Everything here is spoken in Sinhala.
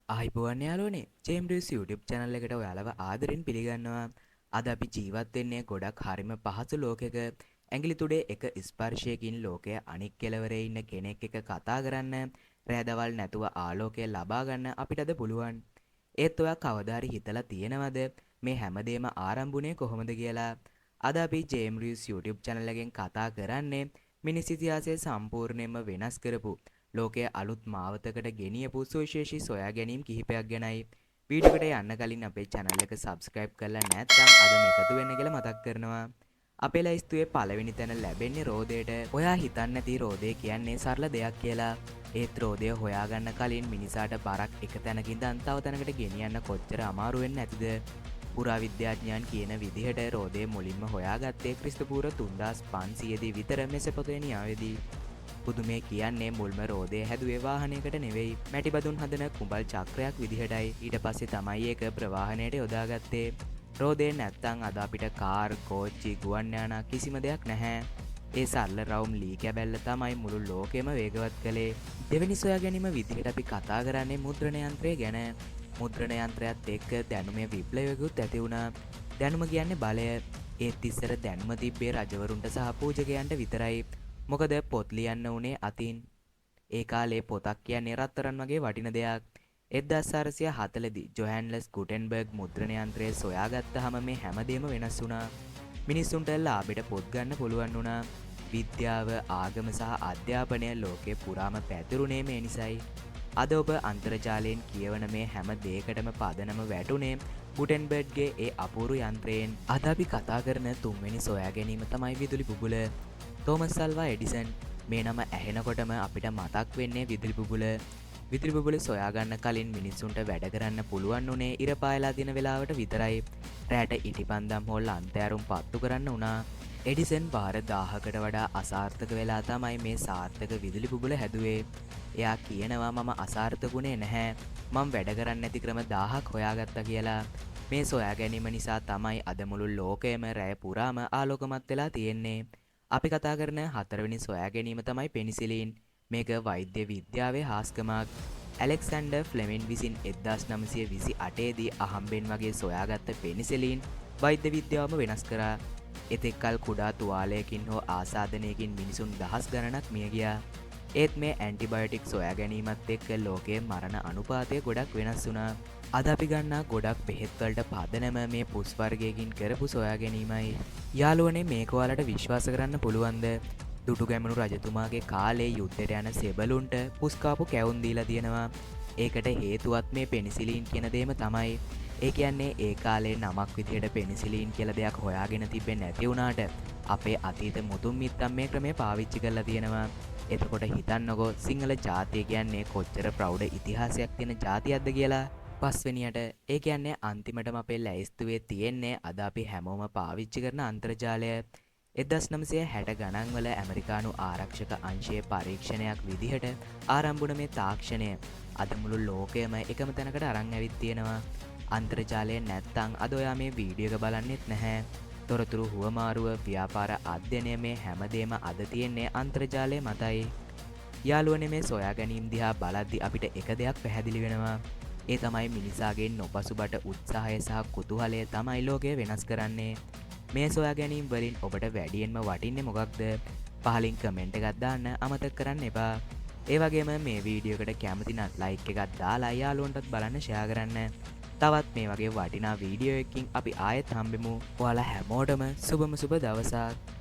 ආයිබෝවන් යාළුවනේ ජේම්ස් YouTube channel එකට ඔයාලව ආදරෙන් පිළිගන්නවා. අද අපි ජීවත් වෙන්නේ ගොඩක් හරිම පහසු ලෝකයක. ඇඟිලි තුඩේ එක ස්පර්ශයකින් ලෝකයේ අනික් කෙළවරේ ඉන්න කෙනෙක් එක්ක කතා කරන්න, රැඳවල් නැතුව ආලෝකය ලබා ගන්න අපිට අද පුළුවන්. ඒත් ඔයා කවදා හරි හිතලා තියෙනවද මේ හැමදේම ආරම්භුනේ කොහොමද කියලා? අද අපි ජේම්ස් YouTube channel එකෙන් කතා කරන්නේ මිනිස් ඉතිහාසය සම්පූර්ණයෙන්ම වෙනස් කරපු ලෝකයේ අලුත් මාවතකට ගෙනියපු සුවිශේෂී සොයා ගැනීම් කිහිපයක් ගැනයි. වීඩියෝ එකට යන්න කලින් අපේ channel එක subscribe කරලා නැත්නම් අදම එකතු වෙන්න කියලා මතක් කරනවා. අපේ ලයිස්තුවේ පළවෙනි තැන ලැබෙන්නේ රෝදයට. ඔයා හිතන්නේ නැති රෝදය කියන්නේ සරල දෙයක් කියලා. ඒත් රෝදය හොයාගන්න කලින් මිනිසාට බරක් එක තැනකින් ඉඳන් තව තැනකට ගෙනියන්න කොච්චර අමාරු වෙන්නේ නැතිද? පුරාවිද්‍යාඥයන් කියන විදිහට රෝදය මුලින්ම හොයාගත්තේ ක්‍රිස්තුපූර්ව 3500 දී විතර මෙසොපොතේනියාවේදී. පුදුමේ කියන්නේ මුල්ම රෝදය හැදුවේ වාහනයකට නෙවෙයි මැටි බදුන් හදන කුඹල් චක්‍රයක් විදිහටයි. ඊට පස්සේ තමයි ඒක ප්‍රවාහනයට යොදාගත්තේ. රෝදය නැත්තම් අද අපිට කාර්, කෝච්චි, ගුවන් යානා කිසිම දෙයක් නැහැ. ඒ සරල රවුම් ලී කැබැල්ල තමයි මුළු ලෝකෙම වේගවත් කළේ. දෙවෙනි සොයා ගැනීම විදිහට අපි කතා කරන්නේ මුද්‍රණ යන්ත්‍රය ගැන. මුද්‍රණ යන්ත්‍රයත් එක්ක දැනුමේ විප්ලවයකුත් ඇති වුණා. දැනුම කියන්නේ බලය. ඒත් ඉස්සර දැනුම තිබ්බේ රජවරුන්ට සහ පූජකයන්ට විතරයි. මොකද පොත් ලියන්න උනේ අතින්. ඒ කාලේ පොතක් කියන්නේ රත්තරන් වගේ වටින දෙයක්. 1440 දී ජොහැන්ලස් ගුටෙන්බර්ග් මුද්‍රණ යන්ත්‍රය සොයාගත්තාම මේ හැමදේම වෙනස් වුණා. මිනිස්සුන්ට ලාභෙට පොත් ගන්න පුළුවන් වුණා. විද්‍යාව, ආගම සහ අධ්‍යාපනය ලෝකේ පුරාම පැතිරුණේ මේ නිසයි. අද ඔබ අන්තර්ජාලයෙන් කියවන මේ හැම දෙයකටම පදනම වැටුනේ ගුටෙන්බර්ග්ගේ ඒ අපූරු යන්ත්‍රයෙන්. අද අපි කතා කරන තුන්වෙනි සොයා ගැනීම තමයි විදුලි බුබුල. තෝමස් අල්වා එඩිසන්. මේ නම ඇහෙනකොටම අපිට මතක් වෙන්නේ විදුලි බුබුල. විදුලි බුබුල සොයාගන්න කලින් මිනිස්සුන්ට වැඩ කරන්න පුළුවන් උනේ ඉර පායලා දින වෙලාවට විතරයි. රැට ඉටිපන්දම් හොල් අන්තෑරුම් පත්තු කරන්න වුණා. එඩිසන් වාර 1000කට වඩා අසාර්ථක වෙලා තමයි මේ සාර්ථක විදුලි බුබුල හැදුවේ. එයා කියනවා මම අසාර්ථකුනේ නැහැ. මම වැඩ කරන්න නැති ක්‍රම 1000ක් හොයාගත්තා කියලා. මේ සොයා ගැනීම නිසා තමයි අද මුළු ලෝකයම රැය පුරාම ආලෝකමත් වෙලා තියෙන්නේ. අපි කතා කරන හතරවෙනි සොයා ගැනීම තමයි පෙනිසිලින්. මේක වෛද්‍ය විද්‍යාවේ හාස්කමක්. ඇලෙක්සැන්ඩර් ෆ්ලෙමින් විසින් 1928 දී අහම්බෙන් වගේ සොයාගත්ත පෙනිසිලින් වෛද්‍ය විද්‍යාවම වෙනස් කරා. එතෙක්කල් කුඩා තුවාලයකින් හෝ ආසාදනයකින් මිනිසුන් දහස් ගණනක් මිය ගියා. ඒත් මේ ඇන්ටිබයොටික් සොයා ගැනීමත් එක්ක ලෝකයේ මරණ අනුපාතය ගොඩක් වෙනස් වුණා. අද අපි ගන්නා ගොඩක් බෙහෙත් වලට පදනම මේ පුස් වර්ගයකින් කරපු සොයා ගැනීමයි. යාළුවනේ මේක ඔයාලට විශ්වාස කරන්න පුළුවන්ද? දුටුගැමුණු රජතුමාගේ කාලේ යුද්ධයට යන සෙබළුන්ට පුස් කාපු කැවුම් දීලා තියෙනවා. ඒකට හේතුවත් මේ පෙනිසිලින් කියන දේම තමයි. ඒ කියන්නේ ඒ කාලේ නමක් විදියට පෙනිසිලින් කියලා දෙයක් හොයාගෙන තිබෙන්නේ නැති වුණාට අපේ අතීත මුතුන් මිත්තන් මේ ක්‍රමය පාවිච්චි කරලා තියෙනවා. එතකොට හිතන්නකෝ සිංහල ජාතිය කියන්නේ කොච්චර ප්‍රෞඩ ඉතිහාසයක් තියෙන ජාතියක්ද කියලා. පස්වෙනියට ඒ කියන්නේ අන්තිමටම අපේ ලැයිස්තුවේ තියෙන්නේ අද අපි හැමෝම පාවිච්චි කරන අන්තර්ජාලය. 1960 ගණන් වල ඇමරිකානු ආරක්ෂක අංශයේ පරීක්ෂණයක් විදිහට ආරම්භ වුණ මේ තාක්ෂණය අද මුළු ලෝකයම එකම තැනකට අරන් ඇවිත් තියෙනවා. අන්තර්ජාලය නැත්තම් අද ඔයා මේ වීඩියෝ එක බලන්නෙත් නැහැ. තොරතුරු හුවමාරුව, ව්‍යාපාර අධ්‍යයනය මේ හැමදේම අද තියෙන්නේ අන්තර්ජාලය මතයි. යාළුවනේ මේ සොයා ගැනීම දිහා බලද්දි අපිට එක දෙයක් පැහැදිලි වෙනවා. ඒ තමයි මිනිසාගේ නොපසුබට උත්සාහය සහ කුතුහලය තමයි ලෝකය වෙනස් කරන්නේ. මේ සොයා ගැනීම් වලින් ඔබට වැඩියෙන්ම වටින්නේ මොකක්ද? පහලින් කමෙන්ට් එකක් දාන්න අමතක කරන්න එපා. ඒ වගේම මේ වීඩියෝ එකට කැමති නම් ලයික් එකක් දාලා යාළුවන්ටත් බලන්න ෂෙයා කරන්න. තවත් මේ වගේ වටිනා වීඩියෝ එකකින් අපි ආයෙත් හම්බෙමු. ඔයාලා හැමෝටම සුබම සුබ දවසක්.